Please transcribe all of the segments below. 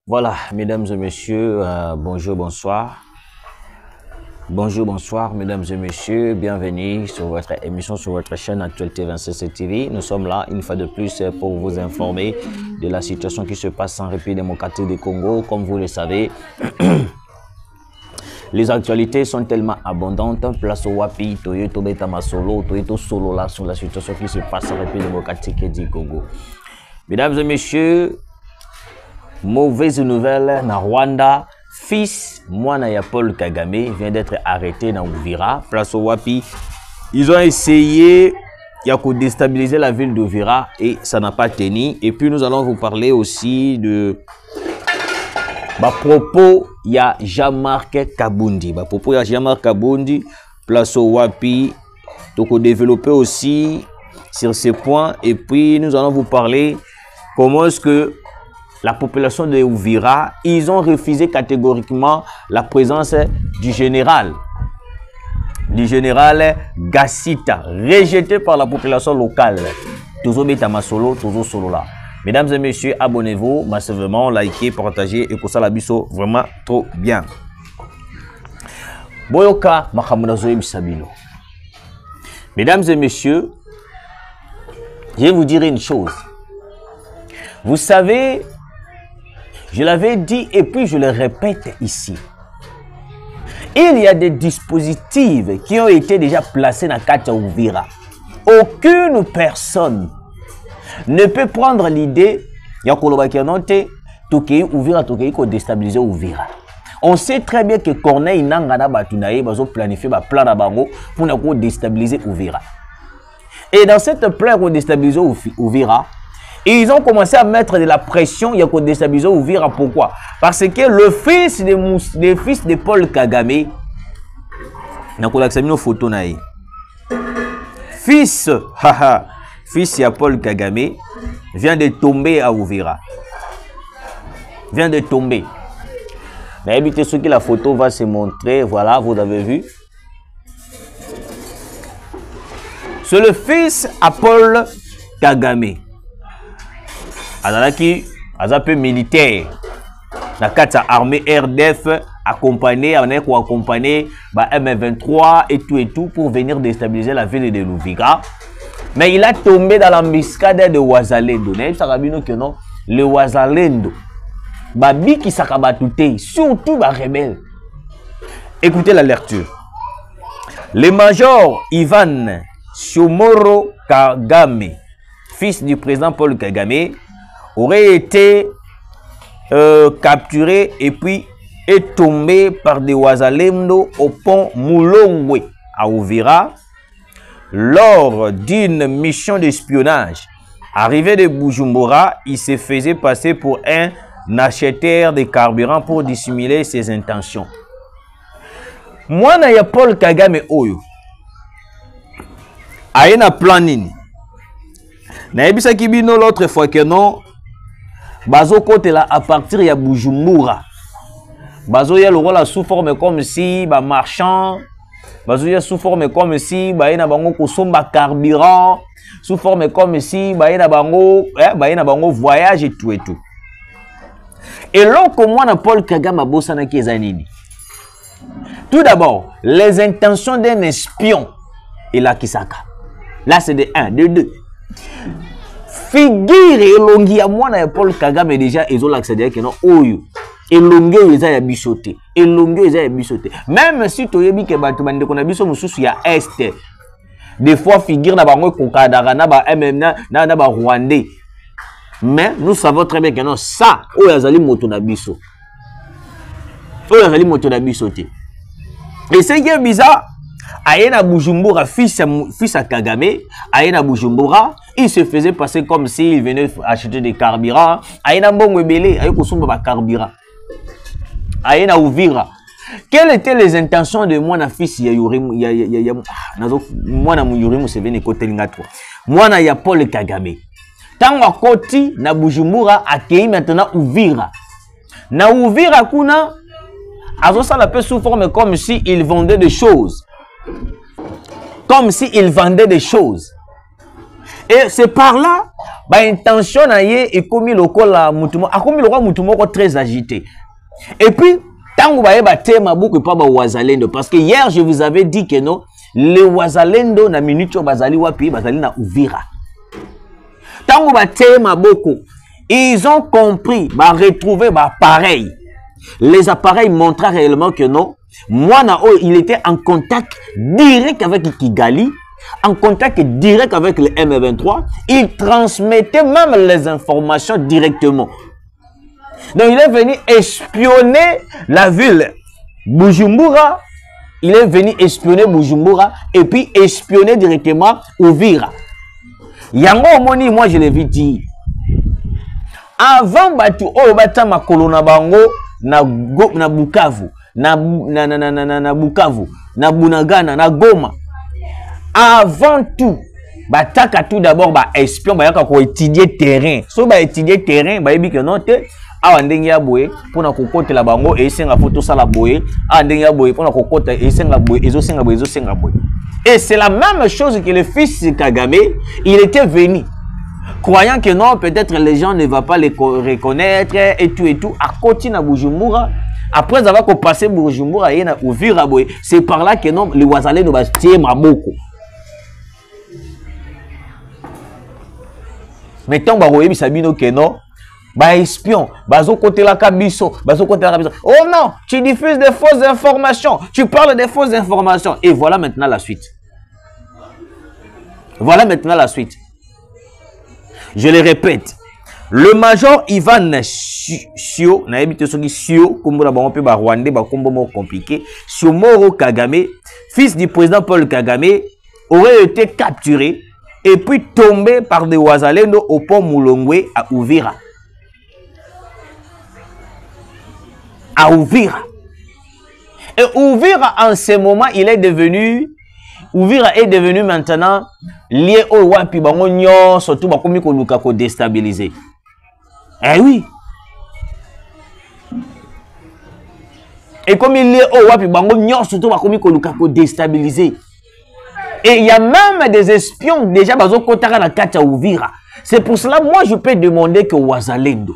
Voilà, mesdames et messieurs, bonjour, bonsoir. Bonjour, bonsoir, mesdames et messieurs. Bienvenue sur votre émission, sur votre chaîne Actualité 26 TV. Nous sommes là, une fois de plus, pour vous informer de la situation qui se passe en République démocratique du Congo. Comme vous le savez, les actualités sont tellement abondantes. Place au Wapi, Toyoto Betamasolo, Toyoto Solo là sur la situation qui se passe en République démocratique du Congo. Mesdames et messieurs, mauvaise nouvelle, na Rwanda, fils Mwana ya Paul Kagame vient d'être arrêté dans Uvira, place au Wapi. Ils ont essayé de déstabiliser la ville d'Uvira et ça n'a pas tenu. Et puis nous allons vous parler aussi de propos ya Jean-Marc Kabundi. Propos ya Jean-Marc Kabundi, place au Wapi. Donc on développer aussi sur ces points. Et puis nous allons vous parler comment est-ce que la population de Uvira, ils ont refusé catégoriquement la présence du général Gassita, rejeté par la population locale. Toujours Betamasolo, toujours solo là. Mesdames et messieurs, abonnez-vous massivement, likez, partagez et que ça la biso vraiment trop bien. Boyoka Mahamunazoe Bisabino. Mesdames et messieurs, je vais vous dire une chose. Vous savez, je l'avais dit et puis je le répète ici. Il y a des dispositifs qui ont été déjà placés dans Katia Uvira. Aucune personne ne peut prendre l'idée de déstabiliser Uvira. On sait très bien que Corneille Nangana Batunaye va planifier un plan pour déstabiliser Uvira. Et dans cette plan pour déstabiliser Uvira, ils ont commencé à mettre de la pression pour déstabiliser Uvira. Pourquoi? Parce que le fils de Paul Kagame, fils de Paul Kagame vient de tomber à Uvira. Vient de tomber. Mais évitez ce que la photo va se montrer. Voilà, vous avez vu. C'est le fils à Paul Kagame. Azalaki, azapé militaire. La 4 armée RDF accompagné, on est pour accompagner M23 et tout pour venir déstabiliser la ville de Uvira. Mais il a tombé dans l'embuscade de Wazalendo. Le Wazalendo. Babi qui s'akabatouté, surtout les rebelles. Écoutez la lecture. Le major Ivan Shomoro Kagame, fils du président Paul Kagame, aurait été capturé et puis est tombé par des Wazalendo au pont Moulongwe à Uvira lors d'une mission d'espionnage. Arrivé de Bujumbura, il se faisait passer pour un acheteur de carburant pour dissimuler ses intentions. Moi, na ya Paul Kagame oyo aena planning. Na ebisa kibino l'autre fois que non. Bazo côté là à partir ya Bujumbura. Bazo ya le rôle sous forme comme si ba marchand. Bazo ya sous forme comme si ba ina bango kosomba carburant, sous forme comme si ba ina bango voyage et tout. Et là comme moi na Paul Kagame bosana ki ezanini. Tout d'abord, les intentions d'un espion et la Kisaka. Là c'est de 1, de 2. Figure elongi ya mwana ya Paul Kagame déjà ezola accéder que non oyo elongi eza ya bisoté même si toyebi ke batu bande kona biso mususu ya est des fois figure na bango kokadara na ba na ba rwandais, mais nous savons très bien que non ça oyo azali moto na biso té. Et c'est qui est bizarre. Aïna Bujumbura, fils à Kagame, Aïna Bujumbura, il se faisait passer comme s'il venait acheter des carburants. Aïna Mbongwebele, Aïna Kosumba carburant. Aïna Uvira. Quelles étaient les intentions de moi, fils ya Yurimu, moi na Yurimu se venu côté Lingatwa. Moi na ya Paul Kagame. Tango koti na Bujumbura accueilli maintenant Uvira. Na Uvira kuna, azo ça la peut sous forme comme si il vendait des choses. Comme s'il vendait des choses. Et c'est par là, intention na ye et comme lokola mutumo, a comme lokola mutumo très agité. Et puis tango ba yeba tema beaucoup pas ba Wazalendo parce que hier je vous avais dit que non, les Wazalendo na minute bazali wapi bazali na Uvira. Tango ba tema beaucoup, ils ont compris, ba retrouver ba pareil. Les appareils montraient réellement que non, moi il était en contact direct avec Kigali. En contact direct avec le M23, il transmettait même les informations directement. Donc il est venu espionner la ville Bujumbura, il est venu espionner Bujumbura et puis espionner directement Uvira. Yango Omoni, moi je l'ai vu dire. Avant batu o bata makolo na bango na Bukavu, na Bukavu, na Bunagana, na Goma. Avant tout, bataka tout d'abord espion bayaka ko étudier terrain. So étudier terrain, bayebi que non te awa ndenge ya boye pona kokotela bango et senga photo sala boye, a ndenge ya boye pona kokota et senga boye ezo senga boye. Et c'est la même chose que le fils de Kagame, il était venu croyant que non, peut-être les gens ne vont pas les reconnaître et tout à côté na Bujumbura. Après avoir passé Bujumbura et na Uvira boye, c'est par là que non les Wazalendo ba tie maboko. Mettons baroyebi sabino que non, espion, bazo côté la kabiso, oh non, tu diffuses des fausses informations, tu parles des fausses informations. Et voilà maintenant la suite. Voilà maintenant la suite. Je le répète. Le major Ivan Sio, na habité soki Sio, comme la bango pe ba Rwandais, ba kombo mo compliqué, Siomoro Kagame, fils du président Paul Kagame, aurait été capturé et puis tombé par des Wazalendo au pont Mulongwe à Uvira. À Uvira. Et Uvira, en ce moment, Uvira est devenu maintenant lié au Wapi Bango, surtout Bakomi Koluka ko déstabilisé. Eh oui. Et comme il est au Wapi Bango, surtout Bakomi Koluka ko déstabilisé. Et il y a même des espions déjà bazo kotara na kata Uvira. C'est pour cela moi je peux demander que Wazalendo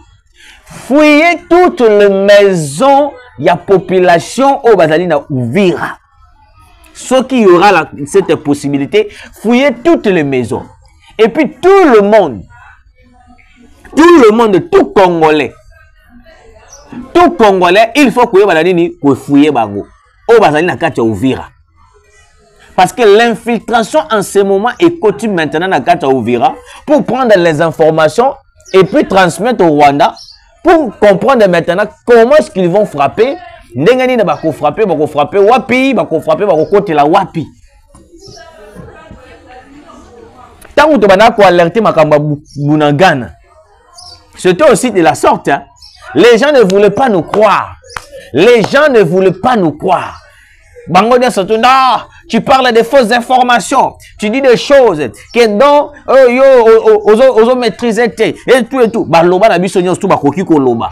fouillez toutes les maisons, il y a population au Bazali na Uvira. Ce qui y aura cette possibilité, fouillez toutes les maisons. Et puis tout le monde, tout Congolais, il faut que fouiller bango au Bazali na kata Uvira. Parce que l'infiltration en ce moment est coutume maintenant dans Kata Uvira pour prendre les informations et puis transmettre au Rwanda pour comprendre maintenant comment est-ce qu'ils vont frapper. Ndengani na bako frapper wapi, bako côté la wapi. Tant que tu vas alerter Makamba Bunagana, c'était aussi de la sorte. Hein? Les gens ne voulaient pas nous croire. Bango de surtout, non, tu parles de fausses informations, tu dis des choses que non, ozo maîtriser et tout. Baloba na biso nyos tout bakoki ko loba.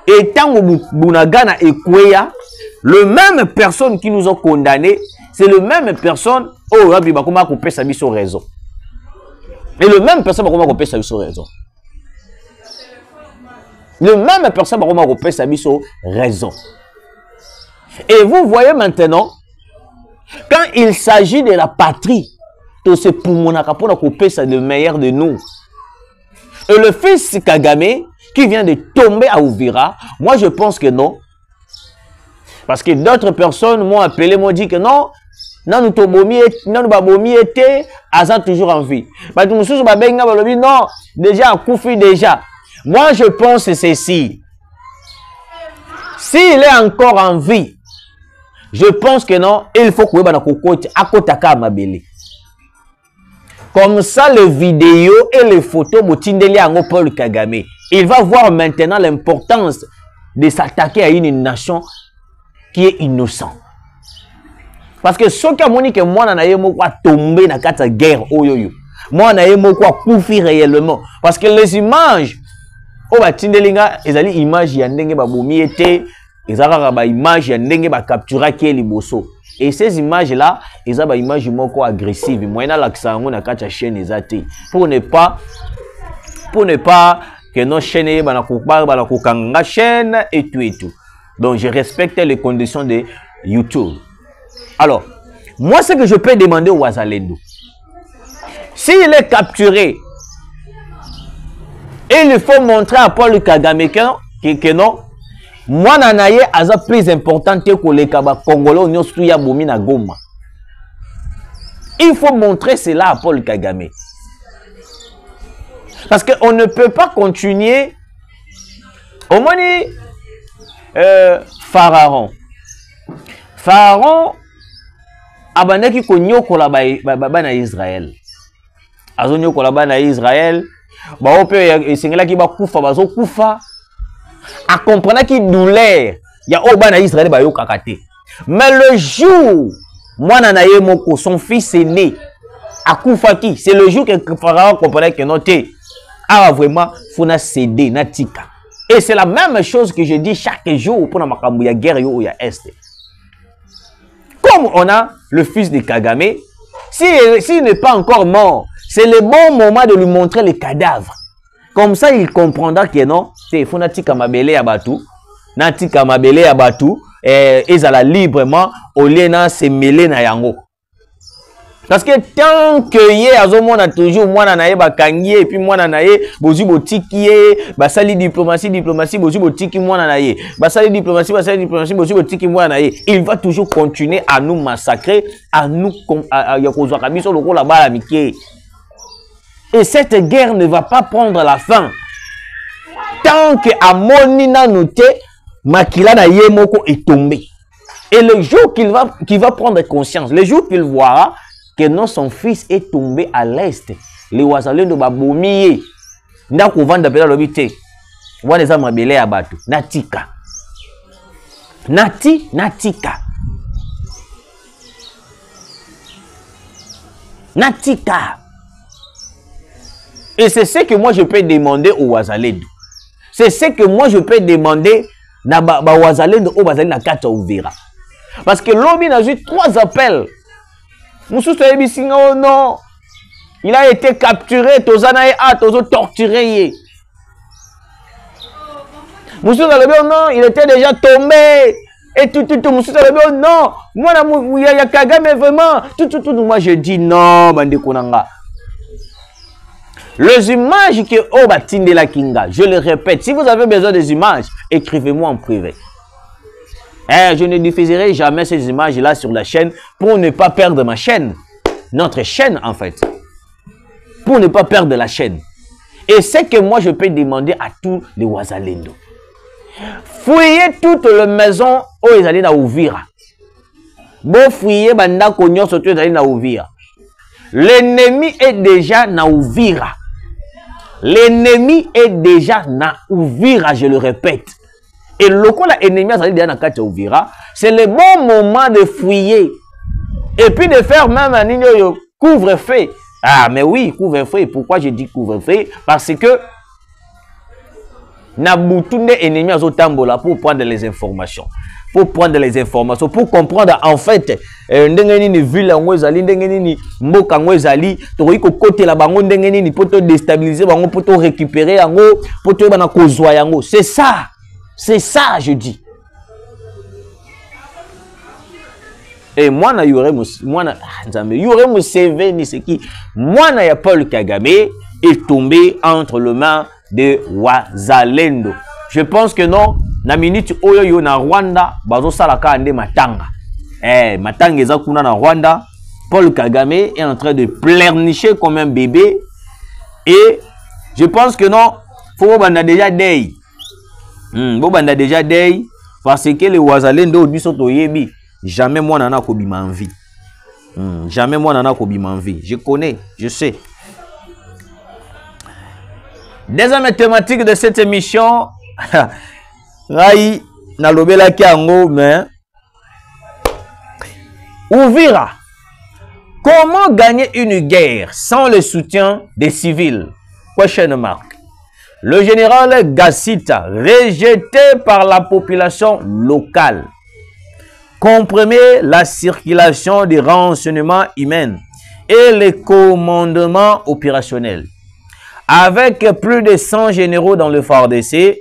Et tant Bunagana et Kweya, le même personne qui nous ont condamnés, c'est le même personne oh rabi bakoma ko pesa biso raison. Et le même personne bakoma ko pesa biso raison. Le même personne bakoma ko pesa biso raison. Et vous voyez maintenant, quand il s'agit de la patrie, tout ce pour mon acapona couper ça le meilleur de nous. Et le fils Kagame qui vient de tomber à Uvira, moi je pense que non. Parce que d'autres personnes m'ont appelé, m'ont dit que non, non nous été, Azan toujours en vie. Non, déjà Koufi déjà. Moi je pense que c'est ceci. S'il est encore en vie, je pense que non, il faut que comme ça, les vidéos et les photos de Paul Kagame, il va voir maintenant l'importance de s'attaquer à une nation qui est innocente. Parce que ce qui a dit que moi, je suis tombé dans la guerre, moi, je suis coufi réellement. Parce que les images, oh, bah, tindelinga, les images, il y a des ils ont des images, ils ont capturé qui est liboso. Et ces images-là, ils ont des images agressives. Moi, je suis la chaîne pour ne pas que nos chaînes, la chaîne et tout. Donc, je respecte les conditions de YouTube. Alors, moi, ce que je peux demander au Wazalendo, s'il est capturé, il faut montrer à Paul Kagame que non, moi, nanaye aza plus important que les Congolais au ya bomi na Goma. Il faut montrer cela à Paul Kagame. Parce qu'on ne peut pas continuer. Au moins, Pharaon. Pharaon, abandaki ko nyokola ba na Israël. Azo nyokola ba na Israël. Ba ope esengela ki ba kufa bazo kufa. A comprendre qui douleur ya oba na Israël ba yo kakate. Mais le jour moi nanaye moko son fils est né a kufaki, c'est le jour que Pharaon comprenait que noté a vraiment funa céder natika. Et c'est la même chose que je dis chaque jour pour na makambu ya guerre yo ya est. Comme on a le fils de Kagame, s'il n'est pas encore mort, c'est le bon moment de lui montrer les cadavres. Comme ça, il comprendra que non, c'est Funatika Mabele Abatu, Natika Mabele Abatu, et ils allaient librement au lieu de se mêler na yango. Parce que tant que yé azomo na toujours moi na naé bakangi et puis moi na naé bozu botiki basali diplomatie bozu botiki moi na naé basali diplomatie bozu botiki moi na naé, il va toujours continuer à nous massacrer, à nous yakozwa kabiso loko la bala mike. Et cette guerre ne va pas prendre la fin tant que Amoni na noté Makila na Yemoko est tombé. Et le jour qu'il va prendre conscience, le jour qu'il voira que non, son fils est tombé à l'est, les Wazalendo babomiye ndako vanda pela lobité wana za mabele ya bato natika et c'est ce que moi je peux demander au Wazalendo, c'est ce que moi je peux demander na ba Wazalendo au Wazalendo na kata Uvira, parce que l'homme a eu 3 appels. Moussou oh non, il a été capturé, tozo torturé. Moussou oh non, il était déjà tombé. Et tout, Moussou oh non, moi il y a Kagame vraiment, tout, moi je dis non, bande konanga. Les images que Obatinde la Kinga, je le répète, si vous avez besoin des images, écrivez-moi en privé. Je ne diffuserai jamais ces images-là sur la chaîne pour ne pas perdre ma chaîne. Notre chaîne, en fait. Pour ne pas perdre la chaîne. Et c'est que moi, je peux demander à tous les Wazalendo. Fouillez toutes les maisons où ils allaient dans Uvira. Bon, fouillez, banda konyo, surtout ils allaient dans Uvira. L'ennemi est déjà dans Uvira. L'ennemi est déjà dans Uvira, je le répète. Et le coup, l'ennemi a dit dans Uvira, c'est le bon moment de fouiller. Et puis de faire même un couvre-feu. Ah, mais oui, couvre-feu. Pourquoi je dis couvre-feu? Parce que Nabutunde ennemi a tambola pour prendre les informations. Pour prendre les informations, pour comprendre en fait, ndengeni ville ngwezali ndengeni mboka ngwezali to iko côté la bango ndengeni pour te déstabiliser bango pour te récupérer yango pour te bana kozwa yango. C'est ça. C'est ça, je dis. Et moi, il y aurait mon CV, ni ce qui. Moi, il y a Paul Kagame est tombé entre les mains de Wazalendo. Je pense que non, na minute oyo na Rwanda, bazo salaka ande matanga. Matanga ezakuna na Rwanda. Paul Kagame est en train de pleurnicher comme un bébé. Et je pense que non, faut banda déjà day. Bobanda déjà day parce que les Wazalendo biso toyebi jamais moi nana kobima en vie. Jamais moi nana kobima en vie. Je connais, je sais. Deuxième thématique de cette émission, Rai na lobela kiango mais Uvira. Comment gagner une guerre sans le soutien des civils? Question mark. Le général Gassita, rejeté par la population locale, comprimait la circulation des renseignements humains et les commandements opérationnels. Avec plus de 100 généraux dans le FARDC,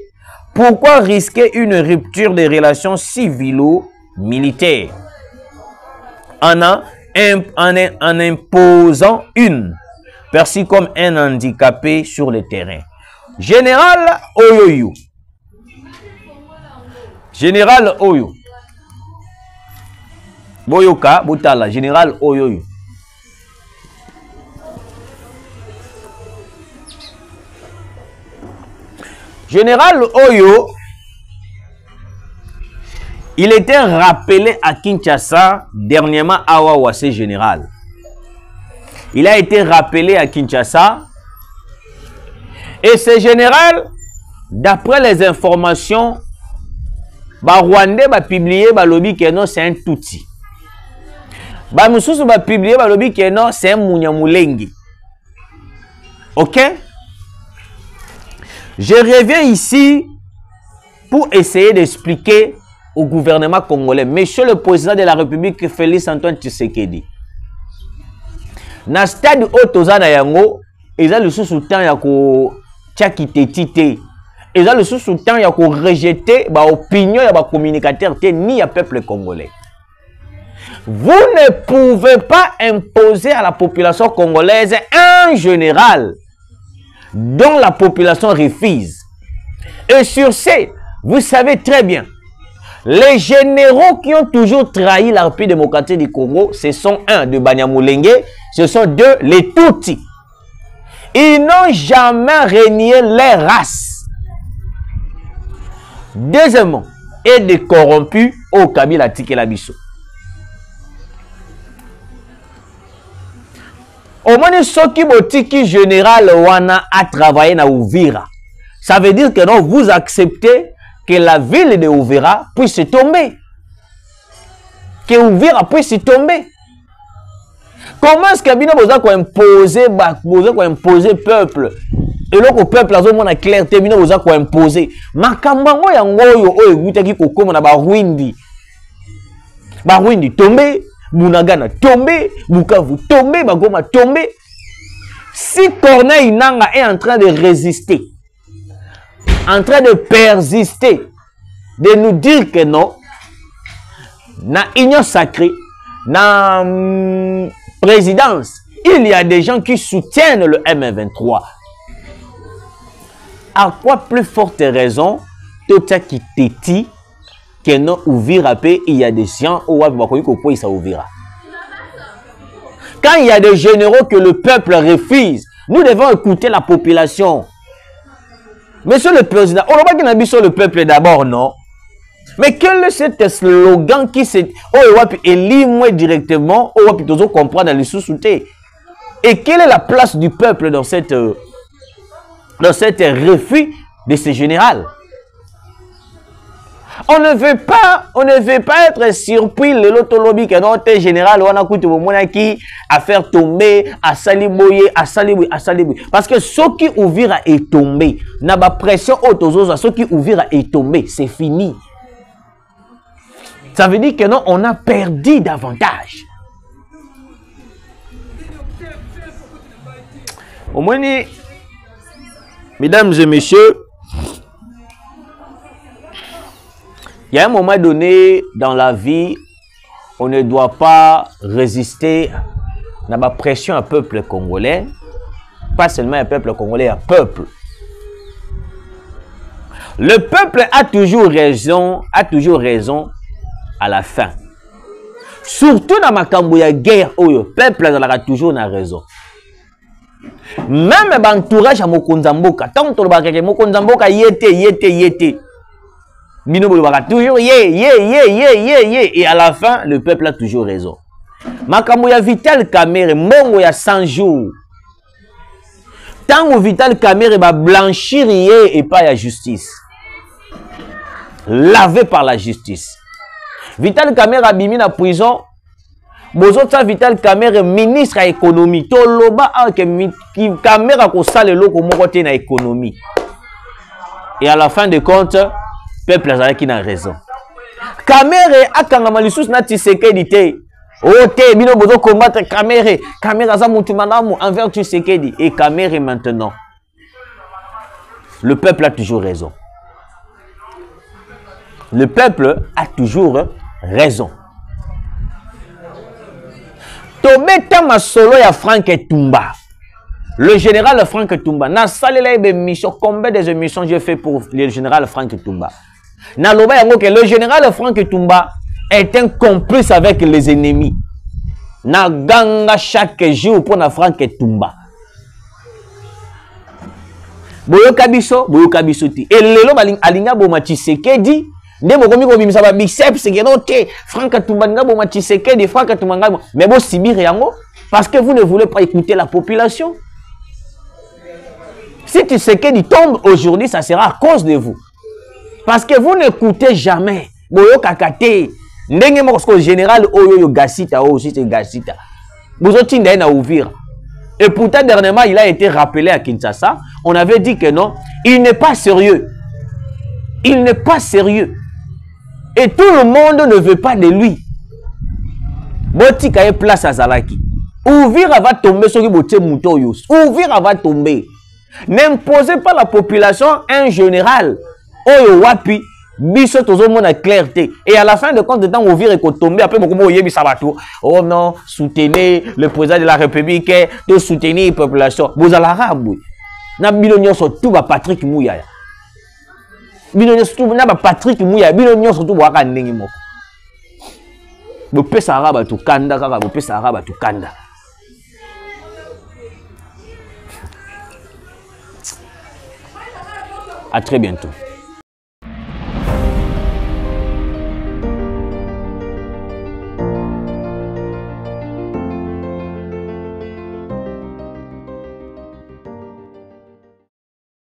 pourquoi risquer une rupture des relations civilo-militaires en imposant une, perçue comme un handicapé sur le terrain? Général Oyoyo. Général Oyo. Boyoka, Botala, Général Oyoyo. Général Oyo, il était rappelé à Kinshasa dernièrement à Wawase général. Il a été rappelé à Kinshasa. Et ce général, d'après les informations, Rwandais va publier lobby que non c'est un Tutsi. Moussousou va publier lobby que non c'est un Munyamulenge. Ok? Je reviens ici pour essayer d'expliquer au gouvernement congolais, Monsieur le Président de la République Félix Antoine Tshisekedi. Na stade Otozana Yango, ils ont le sous-temps yako tchakite. Ils ont le sous-temps yako rejeter l'opinion de communicateur ni à peuple congolais. Vous ne pouvez pas imposer à la population congolaise un général dont la population refuse. Et sur ce, vous savez très bien, les généraux qui ont toujours trahi la République démocratique du Congo, ce sont un de Banyamulenge, ce sont deux les Tutsis. Ils n'ont jamais renié leur race. Deuxièmement, et des corrompus au Kabila Tikela Bisso. Au moins, ceux qui botiki général Wana a travaillé na Uvira. Ça veut dire que non, vous acceptez que la ville de Uvira puisse tomber. Que Uvira puisse tomber. Comment est-ce que Bino Boza ko imposer peuple? Et là que peuple a zomona clarté Bino Boza ko imposer. Makambango ya ngoyo oyo gutaki ko koma na Barwindi. Barwindi tomber. Bunagana tombé, Bukavu tombé, Bagoma tombé. Si Corneille Nanga est en train de résister, en train de persister, de nous dire que non, na union sacrée, na présidence, il y a des gens qui soutiennent le M23. À quoi plus forte raison, tout ça qui t'étit, que non Uvira il y a des gens où ça Uvira. Quand il y a des généraux que le peuple refuse, nous devons écouter la population. Monsieur le Président, on va pas sur le peuple d'abord, non? Mais quel est ce slogan qui s'est élimé directement, on va plutôt comprendre les sous-soutés. Et quelle est la place du peuple dans cette refus de ce général? On ne veut pas être surpris le lotolobi que notre général on a coûté au monaki à faire tomber, à saliboyer, à saliboyer, à saliboyer. Parce que ceux qui Uvira est tombé, n'a pas pression autour ceux qui Uvira est tombé, c'est fini. Ça veut dire que non, on a perdu davantage. Au moins, mesdames et messieurs, il y a un moment donné dans la vie, on ne doit pas résister à la pression à peuple congolais, pas seulement un peuple congolais, un peuple. Le peuple a toujours raison à la fin. Surtout dans ma cambouya guerre, le peuple a toujours raison. Même l'entourage à Mokonzamboka, tant que Mokonzamboka yété. Toujours et à la fin le peuple a toujours raison. Makamouya Vital Kamerhe mongo ya 100 jours. Tant que Vital Kamerhe va blanchir et pas la justice. Lavé par la justice. Vital Kamerhe a bimi na prison. Bozota Vital Kamerhe ministre à économie. Toloba que Kamerhe ko sale loko moko te na économie. Et à la fin de compte, peuple azalaki na raison. Kamere akangama lisusu na Tshisekedi te. Oh te, bino bozo combattre Kamere. Kamere aza mutu malamu envers Tshisekedi. Et Kamere maintenant. Le peuple a toujours raison. Le peuple a toujours raison. Tobeta masolo ya Frank Etumba. Le général Frank Etumba. Na salela émission. Combien des émissions j'ai fait pour le général Frank Etumba? Na loba yango que le général Frank Etumba est un complice avec les ennemis. Na ganga chaque jour pour na Frank Etumba. Boyoka biso ti. Et lelo alinga boma Tshisekedi. Nde bokomi ko bimisa ba biceps ngeno te. Frank Etumba nga boma Tshisekedi, Frank Etumba nga. Mais bo sibir yango parce que vous ne voulez pas écouter la population. Si Tshisekedi tombe aujourd'hui, ça sera à cause de vous. Parce que vous n'écoutez jamais. Boyoka kate. Ndenge mo ko général oyo Gasita aussi c'est Gasita. Bozotinda na Uvira. Et pourtant, dernièrement, il a été rappelé à Kinshasa. On avait dit que non, il n'est pas sérieux. Il n'est pas sérieux. Et tout le monde ne veut pas de lui. Botika est place à Zalaki. Uvira va tomber sur le boté moutoyos. Uvira va tomber. N'imposez pas la population un général. Oyo wapi. Biso tozo mona clarté. Et à la fin de compte, temps Uvira est tombé. Après, beaucoup yebi sabato. Oh non, soutenez le président de la République. De soutenir la population. Vous allez arabe. Na bilonyo surtout ba Patrick Mouya. Bilonyo surtout na ba Patrick Mouya. Bilonyo surtout ba kandengi moko. Bo pesa arabe tu kanda kaka bo pesa arabe tu kanda. À très bientôt.